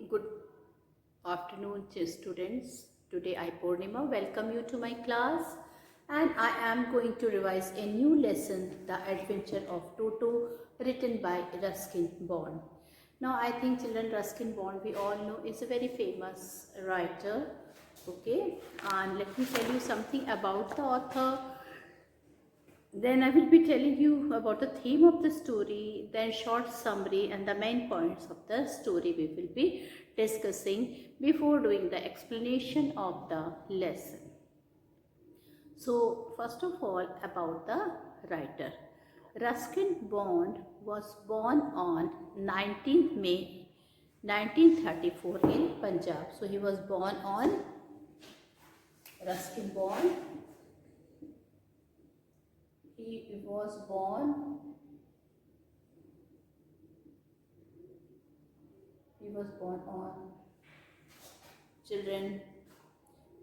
Good afternoon, students. Today I, Purnima, welcome you to my class, and I am going to revise a new lesson, The Adventure of Toto, written by Ruskin Bond. Now I think children, Ruskin Bond, we all know, is a very famous writer. Okay, and let me tell you something about the author. Then I will be telling you about the theme of the story, then short summary and the main points of the story we will be discussing before doing the explanation of the lesson. So first of all, about the writer. Ruskin Bond was born on 19th May 1934 in Punjab. So he was born on Ruskin Bond. He was born on children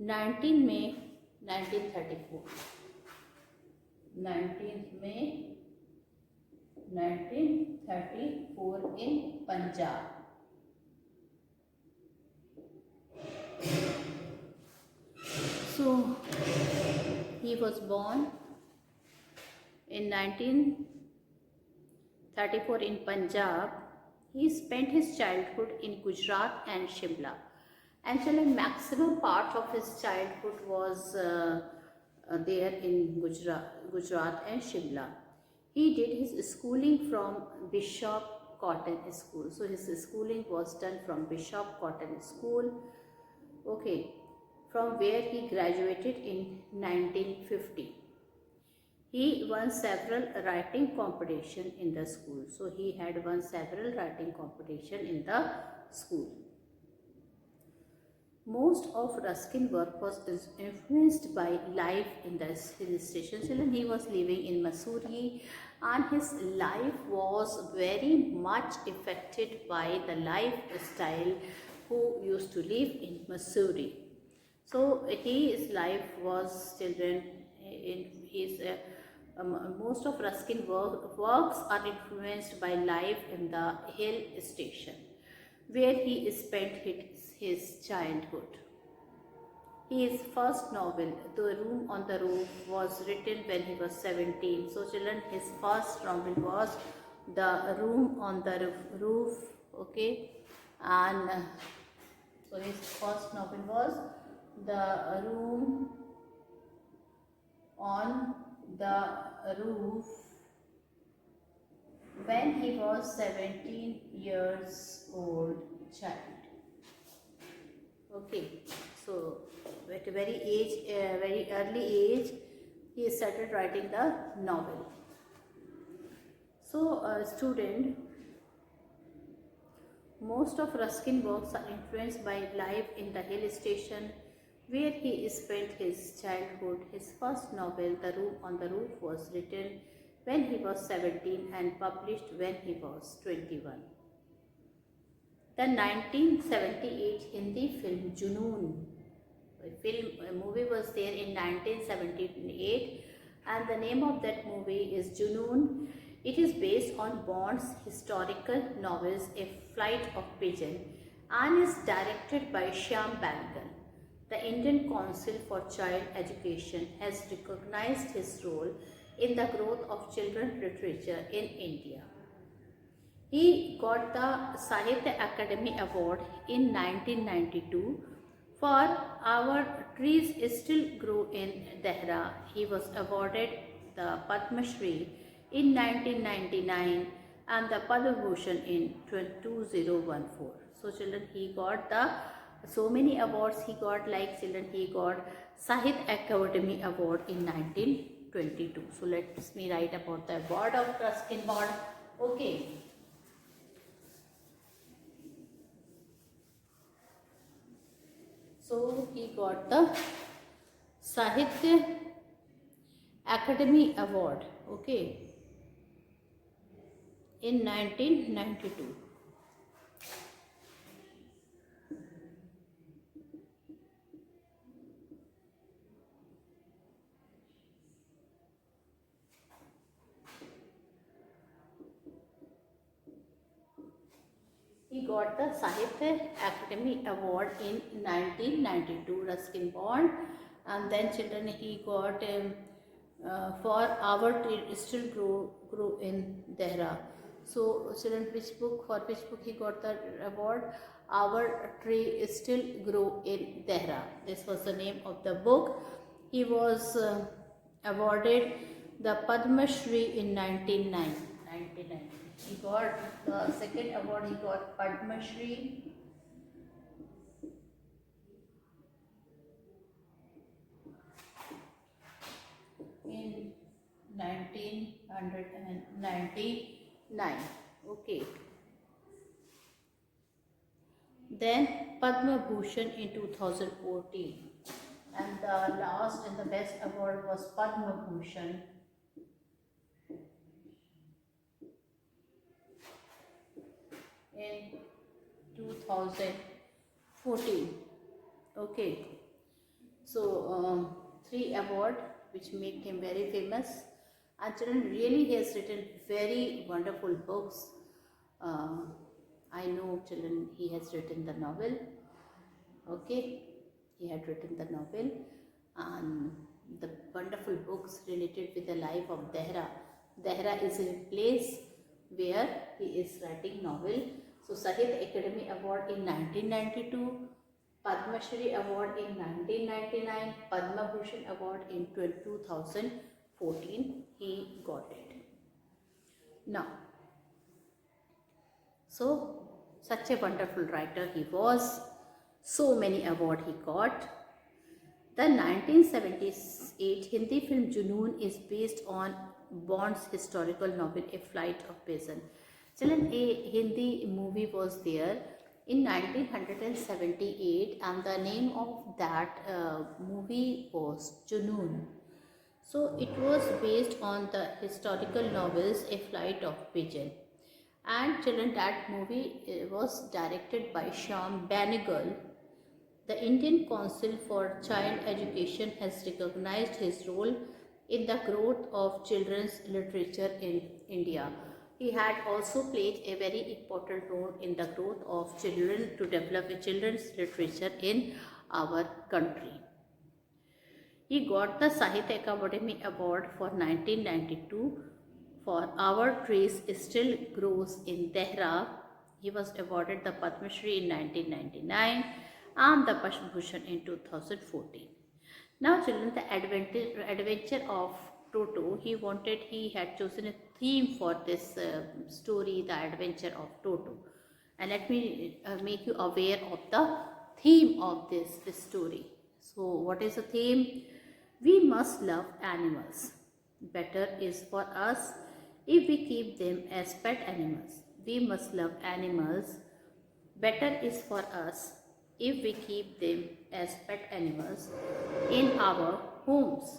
19 May 1934. 19th May 1934 in Punjab. So he was born in 1934 in Punjab. He spent his childhood in Gujarat and Shimla. Actually, maximum part of his childhood was there in Gujarat and Shimla. He did his schooling from Bishop Cotton School. So his schooling was done from Bishop Cotton School. Okay, from where he graduated in 1950. He won several writing competition in the school. So he had won several writing competition in the school. Most of Ruskin's work was influenced by life in the hill station. Children, he was living in Mussoorie, and his life was very much affected by the lifestyle who used to live in Mussoorie. So his life was, children, in his most of Ruskin's works are influenced by life in the hill station, where he spent his childhood. His first novel, The Room on the Roof, was written when he was 17. So children, his first novel was The Room on the Roof. Okay, and so his first novel was The Room on the Roof when he was 17 years old child. Okay, so at a very early age, he started writing the novel. So student, most of Ruskin's works are influenced by life in the hill station where he spent his childhood. His first novel, The Room on the Roof, was written when he was 17 and published when he was 21. The 1978 Hindi film Junoon, a movie was there in 1978, and the name of that movie is Junoon. It is based on Bond's historical novels A Flight of Pigeon and is directed by Shyam Benegal. The Indian Council for Child Education has recognized his role in the growth of children's literature in India. He got the Sahitya Akademi Award in 1992 for Our Trees Still Grow in Dehra. He was awarded the Padma Shri in 1999 and the Padma Bhushan in 2014. So children, he got so many awards he got, like children, he got Sahitya Akademi Award in 1922. So let me write about the award of Ruskin Bond. Okay. So he got the Sahitya Akademi Award, okay, in 1992. He got the Sahitya Academy Award in 1992, Ruskin Bond. And then children, he got for Our Tree Still Grow in Dehra. So children, for which book he got the award? Our Tree Still Grow in Dehra. This was the name of the book. He was awarded the Padma Shri in 1999. He got the second award. He got Padma Shri in 1999. Okay. Then Padma Bhushan in 2014. And the last and the best award was Padma Bhushan in 2014. Okay. So 3 award which make him very famous. And children, really he has written very wonderful books. I know children, he has written the novel. Okay, he had written the novel and the wonderful books related with the life of Dehra. Dehra is a place where he is writing novel. So Sahitya Academy Award in 1992, Padma Shri Award in 1999, Padma Bhushan Award in 2014, he got it. Now, so such a wonderful writer he was, so many awards he got. The 1978 Hindi film Junoon is based on Bond's historical novel A Flight of Pigeon. Children, a Hindi movie was there in 1978 and the name of that movie was Junoon. So it was based on the historical novels A Flight of Pigeon. And children, that movie was directed by Shyam Benegal. The Indian Council for Child Education has recognized his role in the growth of children's literature in India. He had also played a very important role in the growth of children to develop a children's literature in our country. He got the Sahitya Academy Award for 1992 for Our Trees Still Grows in Dehra. He was awarded the Padma Shri in 1999 and the Padma Bhushan in 2014. Now children, the adventure of Toto, he had chosen a theme for this story, the adventure of Toto. And let me make you aware of the theme of this story. So what is the theme? We must love animals. Better is for us if we keep them as pet animals. We must love animals. Better is for us if we keep them as pet animals in our homes.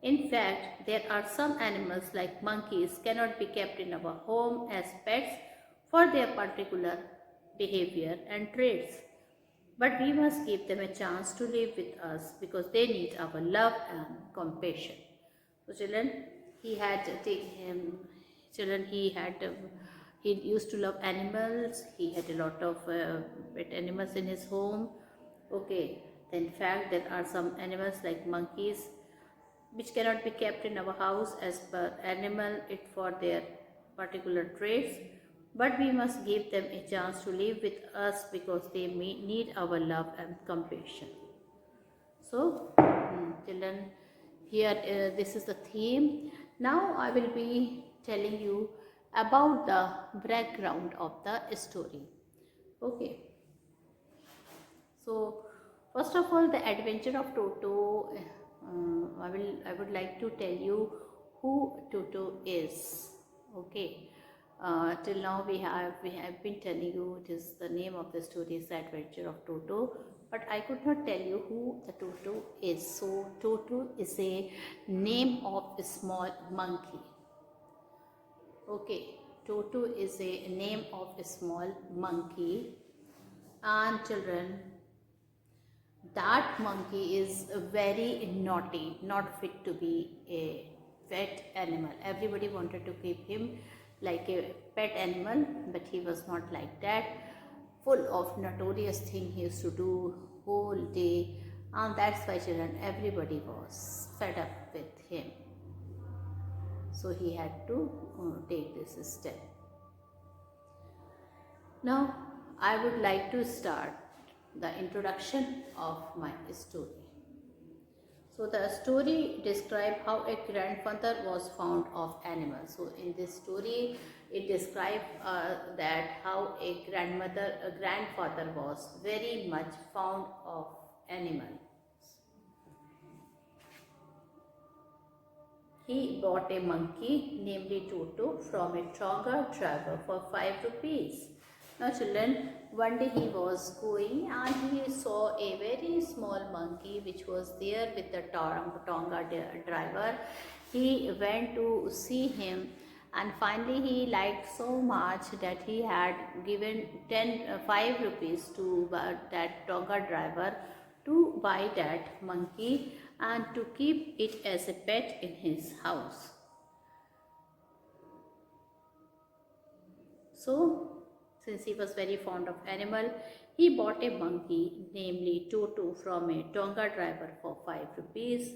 In fact, there are some animals like monkeys cannot be kept in our home as pets for their particular behavior and traits. But we must give them a chance to live with us because they need our love and compassion. So children, he used to love animals. He had a lot of pet animals in his home. Okay, in fact, there are some animals like monkeys which cannot be kept in our house as per animal it for their particular traits, but we must give them a chance to live with us because they need our love and compassion. So children, here this is the theme. Now I will be telling you about the background of the story. Okay, so first of all, the adventure of Toto. I would like to tell you who Toto is. Okay, till now we have been telling you it is the name of the story is the adventure of Toto, but I could not tell you who the Toto is. So Toto is a name of a small monkey. Okay, Toto is a name of a small monkey, and children, that monkey is very naughty, not fit to be a pet animal. Everybody wanted to keep him like a pet animal, but he was not like that. full of notorious thing he used to do whole day, and that's why children everybody was fed up with him. So he had to take this step. Now I would like to start the introduction of my story. So the story describes how a grandfather was fond of animals. So in this story, it describes that how a grandfather was very much fond of animals. He bought a monkey, namely Toto, from a Tonga driver for 5 rupees. Now children, one day he was going and he saw a very small monkey which was there with the Tonga driver. He went to see him and finally he liked so much that he had given 5 rupees to that Tonga driver to buy that monkey and to keep it as a pet in his house. So, since he was very fond of animal, he bought a monkey, namely Toto, from a Tonga driver for 5 rupees.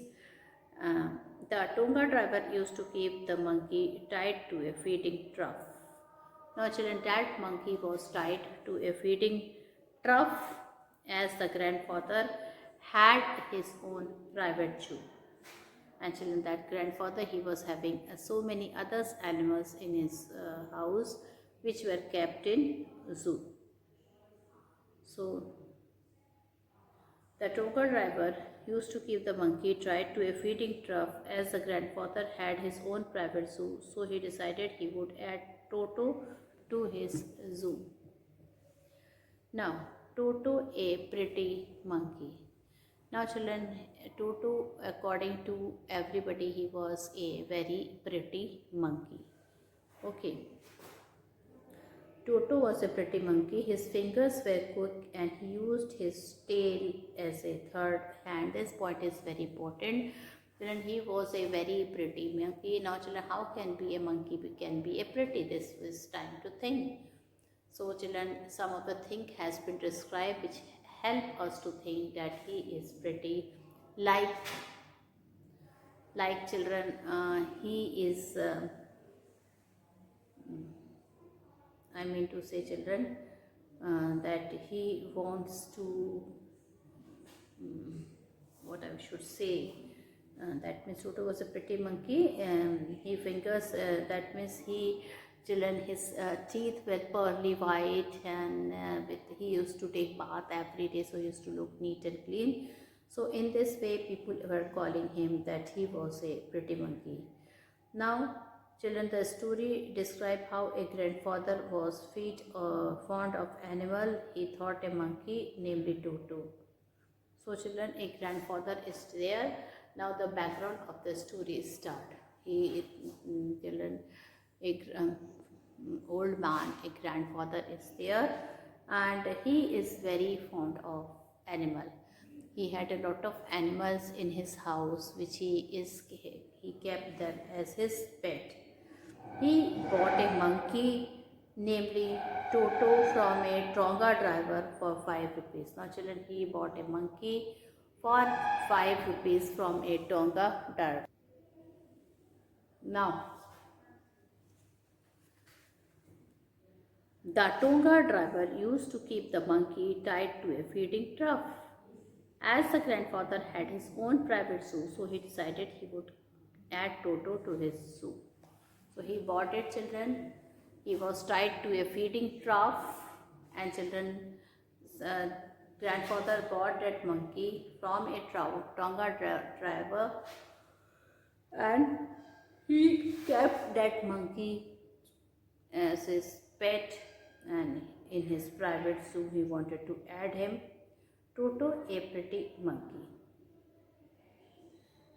The Tonga driver used to keep the monkey tied to a feeding trough. Now children, that monkey was tied to a feeding trough as the grandfather had his own private zoo. And children, that grandfather, he was having so many other animals in his house which were kept in zoo. So the Tonga driver used to keep the monkey tied to a feeding trough as the grandfather had his own private zoo. So he decided he would add Toto to his zoo. Now Toto, a pretty monkey. Now children, Toto, according to everybody, he was a very pretty monkey. Okay. Toto was a pretty monkey. His fingers were quick and he used his tail as a third hand. This point is very important. Children, he was a very pretty monkey. Now children, how can be a monkey can be a pretty? This is time to think. So children, some of the thing has been described which help us to think that he is pretty. Like children, he is I mean to say children that he wants to what I should say, that means Toto was a pretty monkey. He fingers, that means he children, his teeth were pearly white and he used to take bath every day, so he used to look neat and clean. So in this way people were calling him that he was a pretty monkey. Now children, the story describes how a grandfather was fond of animal. He thought a monkey, namely Toto. So children, a grandfather is there. Now the background of the story start. Children, old man, a grandfather is there and he is very fond of animal. He had a lot of animals in his house which he kept them as his pet. He bought a monkey, namely Toto, from a Tonga driver for 5 rupees. Now children, he bought a monkey for 5 rupees from a Tonga driver. Now, the Tonga driver used to keep the monkey tied to a feeding trough. As the grandfather had his own private zoo, so he decided he would add Toto to his zoo. So he bought it, children. He was tied to a feeding trough and children, grandfather bought that monkey from a Tonga driver and he kept that monkey as his pet, and in his private zoo he wanted to add him Toto, a pretty monkey.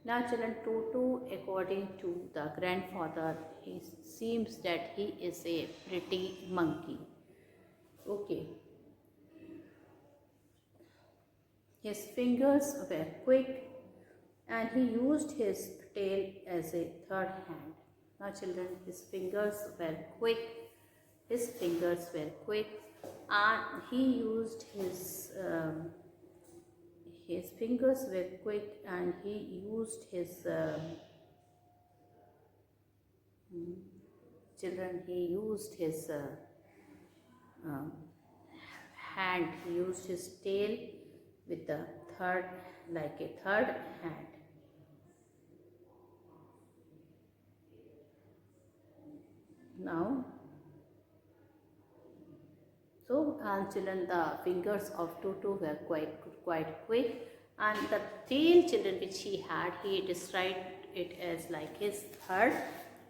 Now children, Toto, according to the grandfather, he seems that he is a pretty monkey. Okay. His fingers were quick and he used his tail as a third hand. Now children, his fingers were quick and he used his fingers were quick, and he used his children. He used his um, hand. He used his tail with the third, like a third hand. Now, so and children, the fingers of Tutu were quite quick, and the tail, children, which he had, he described it as like his third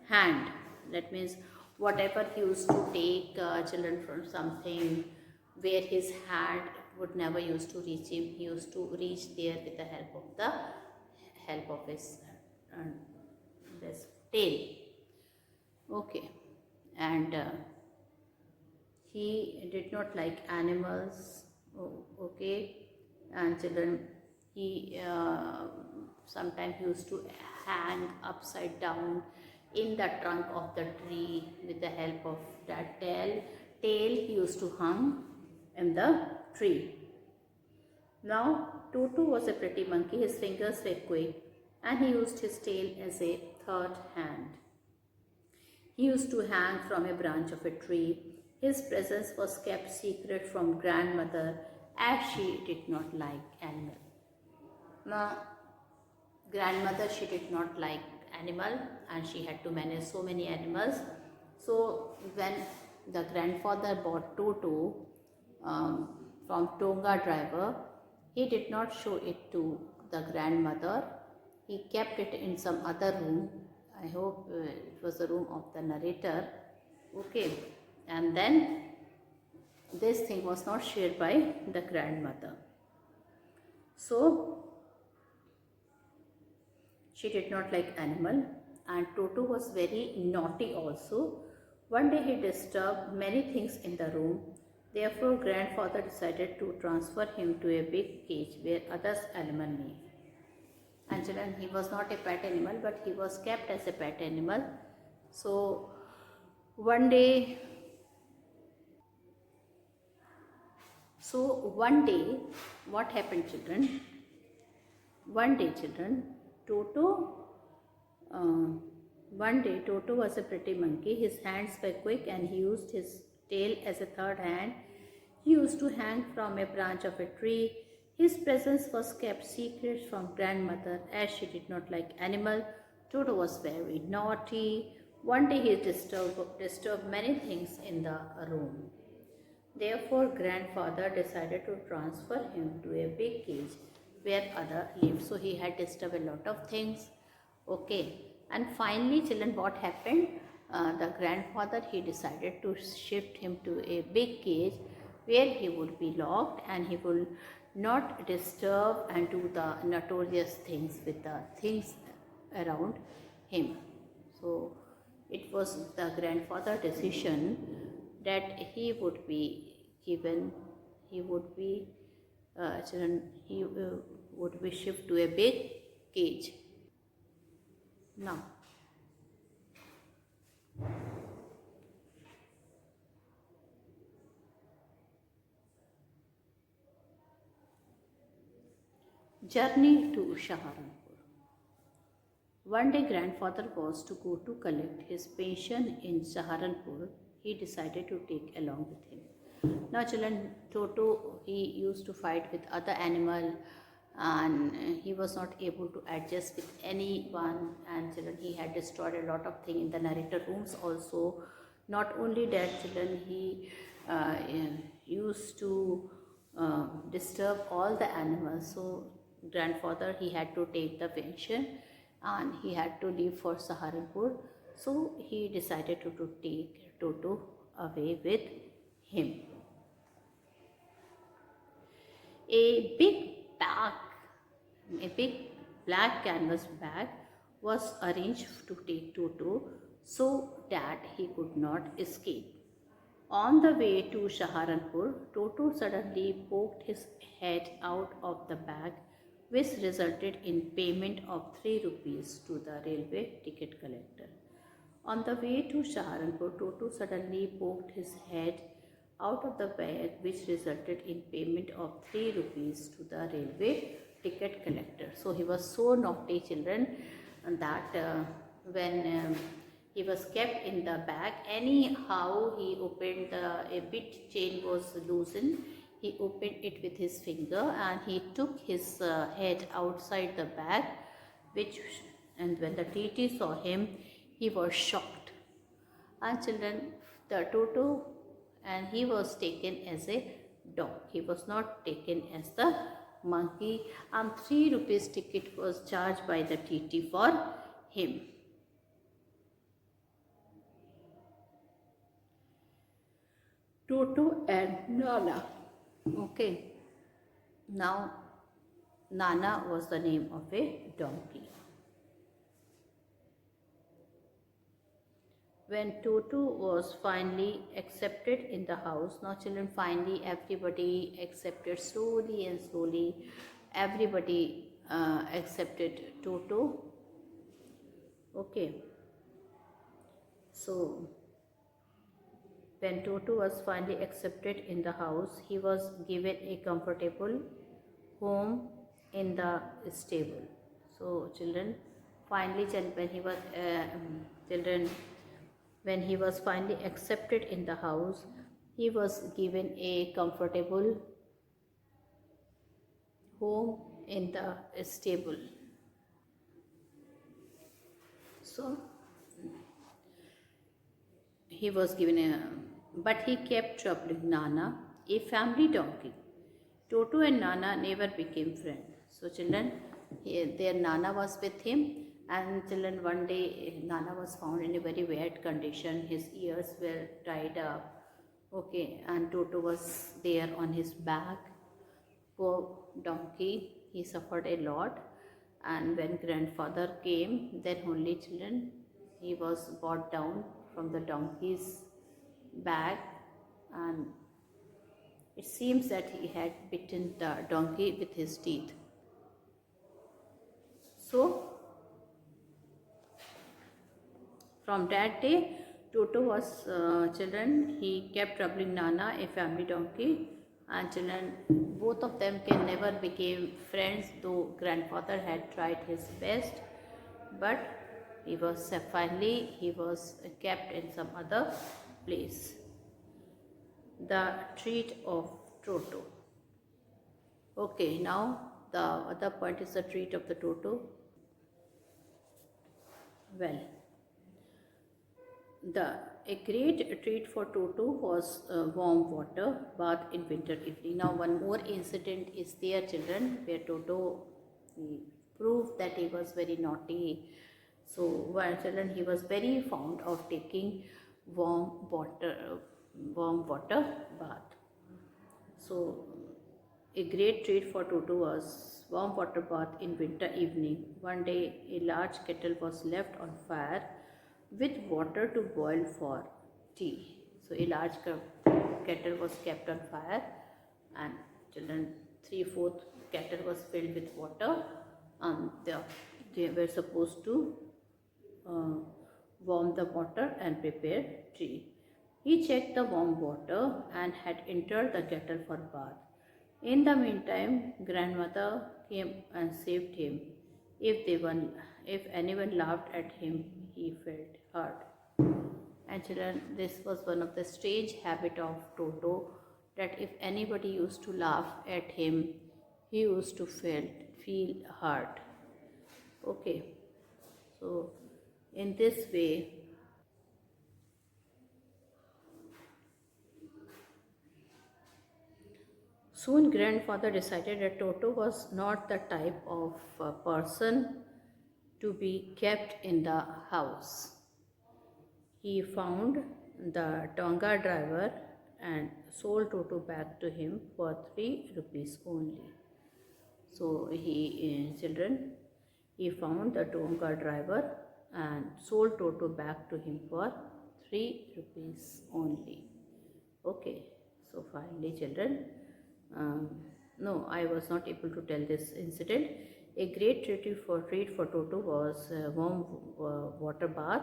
hand. That means whatever he used to take children from something where his hand would never used to reach him, he used to reach there with the help of his this tail. Okay, and he did not like animals. Okay, and children, he sometimes used to hang upside down in the trunk of the tree with the help of that tail. He used to hang in the tree. Now, Tutu was a pretty monkey. His fingers were quick, and he used his tail as a third hand. He used to hang from a branch of a tree. His presence was kept secret from grandmother, as she did not like animal. Now, grandmother, she did not like animal, and she had to manage so many animals. So when the grandfather bought Tutu from Tonga driver, he did not show it to the grandmother. He kept it in some other room. I hope it was the room of the narrator. Okay, and then this thing was not shared by the grandmother. So she did not like animal, and Tutu was very naughty also. One day he disturbed many things in the room. Therefore, grandfather decided to transfer him to a big cage where others animals live. And children, he was not a pet animal, but he was kept as a pet animal. So one day, what happened, children? One day, children, one day Toto was a pretty monkey. His hands were quick, and he used his tail as a third hand. He used to hang from a branch of a tree. His presence was kept secret from grandmother, as she did not like animal. Toto was very naughty. One day he disturbed many things in the room. Therefore, grandfather decided to transfer him to a big cage where other lived. So he had disturbed a lot of things. Okay, and finally, children, what happened? The grandfather, he decided to shift him to a big cage where he would be locked, and he will not disturb and do the notorious things with the things around him. So it was the grandfather's decision that he would be given, he would be would be shipped to a big cage. Now, journey to Saharanpur. One day grandfather was to go to collect his pension in Saharanpur. He decided to take along with him. Now children, Toto, he used to fight with other animal, and he was not able to adjust with anyone, and children, he had destroyed a lot of things in the narrator rooms also. Not only that, children, he used to disturb all the animals. So grandfather, he had to take the pension, and he had to leave for Saharanpur. So he decided to take Toto away with him. A big black canvas bag was arranged to take Toto so that he could not escape. On the way to Saharanpur, Toto suddenly poked his head out of the bag, which resulted in payment of 3 rupees to the railway ticket collector. On the way to Saharanpur, Toto suddenly poked his head out of the bag, which resulted in payment of 3 rupees to the railway ticket collector. So he was so naughty, children, that when he was kept in the bag, anyhow he opened a bit chain was loosened. He opened it with his finger and he took his head outside the bag, which and when the TT saw him, he was shocked. And children, the Toto, and he was taken as a dog. He was not taken as the monkey, and 3 rupees ticket was charged by the TT for him. Toto and Nana. Okay. Now, Nana was the name of a donkey. When Toto was finally accepted in the house, now children, finally everybody accepted slowly and slowly. Everybody accepted Toto. Okay. So, when Toto was finally accepted in the house, he was given a comfortable home in the stable. So, children, finally, when he was finally accepted in the house, he was given a comfortable home in the stable. So, he was given but he kept troubling Nana, a family donkey. Toto and Nana never became friends. So children, their Nana was with him, and children, one day Nana was found in a very bad condition. His ears were tied up. Okay, and Toto was there on his back. Poor donkey, he suffered a lot. And when grandfather came, then only children, he was brought down from the donkey's back, and it seems that he had bitten the donkey with his teeth. So, from that day, Toto was children, he kept troubling Nana, a family donkey, and children, both of them can never became friends, though grandfather had tried his best, but he was kept in some other place. The treat of Toto. Okay, now the other point is the treat of the Toto. Well, a great treat for Toto was warm water bath in winter evening. Now one more incident is there, children, where Toto proved that he was very naughty. So while children, he was very fond of taking warm water bath. So a great treat for Toto was warm water bath in winter evening. One day a large kettle was left on fire with water to boil for tea. So a large kettle was kept on fire, and children, 3/4 kettle was filled with water, and they were supposed to warm the water and prepare tea. He checked the warm water and had entered the kettle for bath. In the meantime, grandmother came and saved him. If anyone laughed at him, he felt hurt. And children, this was one of the strange habit of Toto, that if anybody used to laugh at him, he used to feel hurt. Okay, so in this way, soon grandfather decided that Toto was not the type of person to be kept in the house. He found the Tonga driver and sold Toto back to him for 3 rupees only. So children, he found the Tonga driver and sold Toto back to him for 3 rupees only. Okay, so finally, children, no, I was not able to tell this incident. A great treat for Toto was warm water bath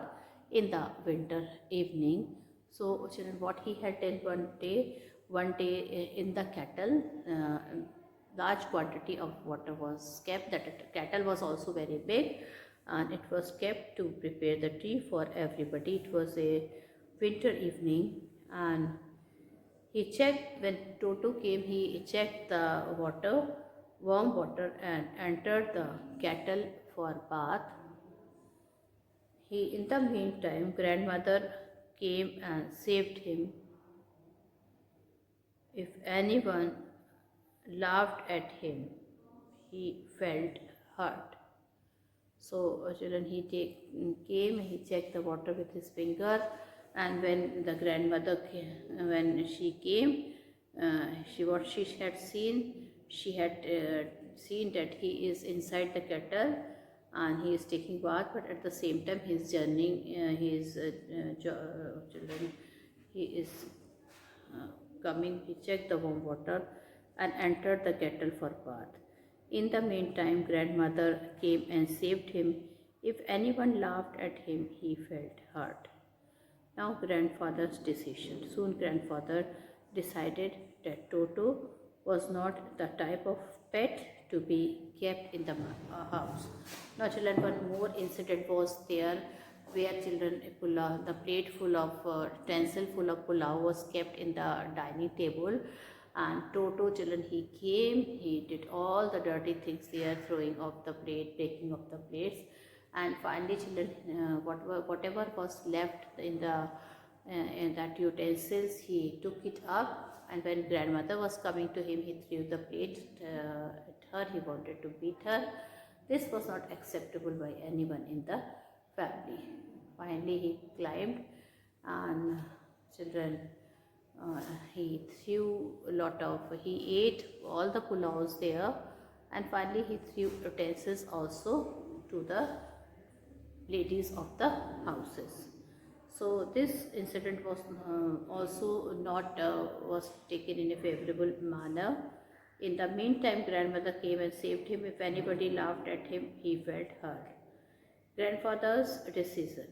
in the winter evening. So children, what he had done one day One day in the kettle, large quantity of water was kept. That kettle was also very big, and it was kept to prepare the tea for everybody. It was a winter evening, and he checked when Toto came. He checked the water, warm water, and entered the kettle for bath. In the meantime, grandmother came and saved him. If anyone laughed at him, he felt hurt. So children, came, he checked the water with his finger, and when the grandmother when she came, what she had seen, she had seen that he is inside the kettle and he is taking bath, but at the same time he is journeying, children, he is coming. He checked the warm water and entered the kettle for bath. In the meantime, grandmother came and saved him. If anyone laughed at him, he felt hurt. Now grandfather's decision. Soon grandfather decided that Toto was not the type of pet to be kept in the house. Now children, one more incident was there where children the plate full of utensil full of pulao was kept in the dining table, and Toto children, he came, he did all the dirty things there, throwing off the plate, breaking of the plates, and finally children, whatever was left in that utensils, he took it up, and when grandmother was coming to him, he threw the plate at her. He wanted to beat her. This was not acceptable by anyone in the family. Finally he climbed, and children, he ate all the pulaus there, and finally he threw utensils also to the ladies of the houses. So this incident was also not was taken in a favorable manner. In the meantime, grandmother came and saved him. If anybody laughed at him, he felt hurt. Grandfather's decision.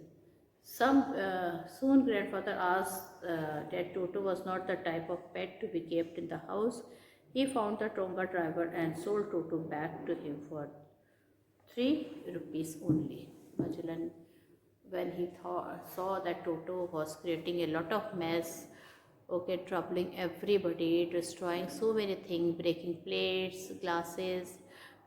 Soon grandfather asked that Toto was not the type of pet to be kept in the house. He found the Tonga driver and sold Toto back to him for 3 rupees only. Magellan, when he saw that Toto was creating a lot of mess, okay, troubling everybody, destroying so many things, breaking plates, glasses,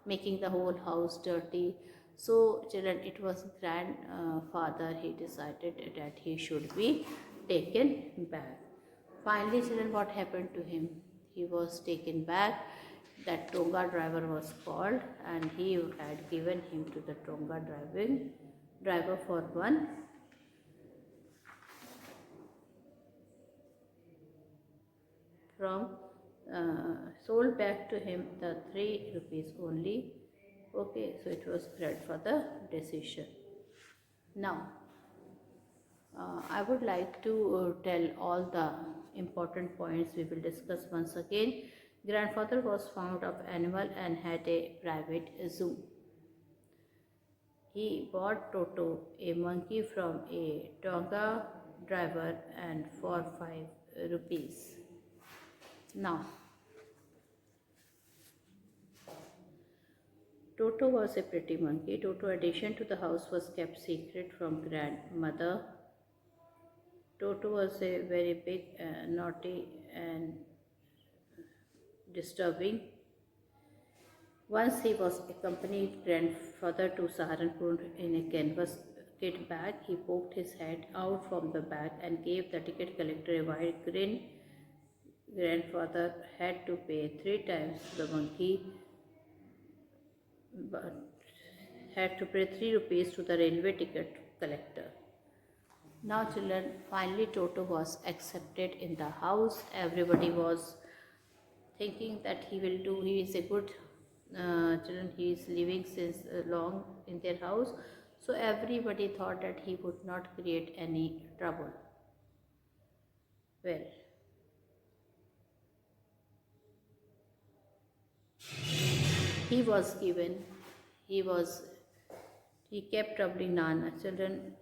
making the whole house dirty. So children, it was grandfather, he decided that he should be taken back. Finally children, what happened to him? He was taken back. That Tonga driver was called, and he had given him to the Tonga driver for one from sold back to him the 3 rupees only. Okay, so it was grandfather decision. Now I would like to tell all the important points. We will discuss once again. Grandfather was fond of animal and had a private zoo. He bought Toto, a monkey, from a Tonga driver and for 5 rupees. Now, Toto was a pretty monkey. Toto's addition to the house was kept secret from grandmother. Toto was a very big, naughty and disturbing. Once he was accompanied grandfather to Saharanpur in a canvas kit bag. He poked his head out from the bag and gave the ticket collector a wide grin. Grandfather had to pay 3 times the monkey, but had to pay 3 rupees to the railway ticket collector. Now children, finally Toto was accepted in the house. Everybody was thinking that he is a good children, he is living since long in their house. So everybody thought that he would not create any trouble. Well, he kept troubling Nana. Children,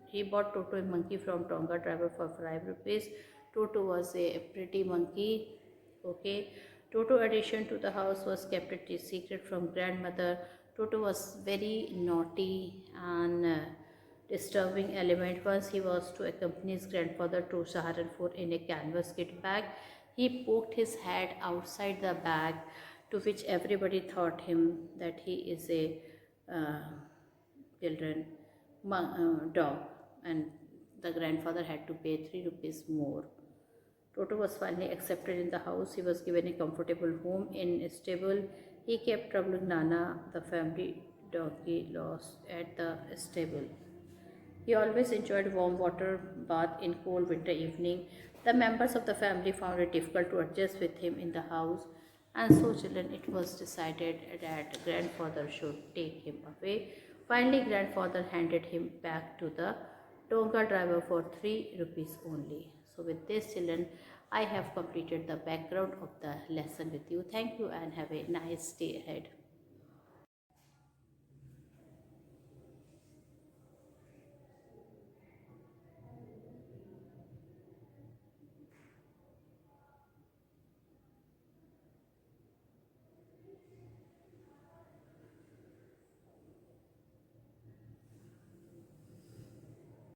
he bought Toto a monkey from Tonga driver for 5 rupees. Toto was a pretty monkey. Okay. Toto addition to the house was kept a secret from grandmother. Toto was very naughty and disturbing element. Once he was to accompany his grandfather to Saharanpur in a canvas kit bag. He poked his head outside the bag, to which everybody thought him that he is a uh, children dog, and the grandfather had to pay 3 rupees more. Toto was finally accepted in the house. He was given a comfortable home in a stable. He kept troubling Nana, the family donkey, lost at the stable. He always enjoyed warm water bath in cold winter evening. The members of the family found it difficult to adjust with him in the house, and so children it was decided that grandfather should take him away. Finally, grandfather handed him back to the Tonga driver for 3 rupees only. So with this children, I have completed the background of the lesson with you. Thank you and have a nice day ahead.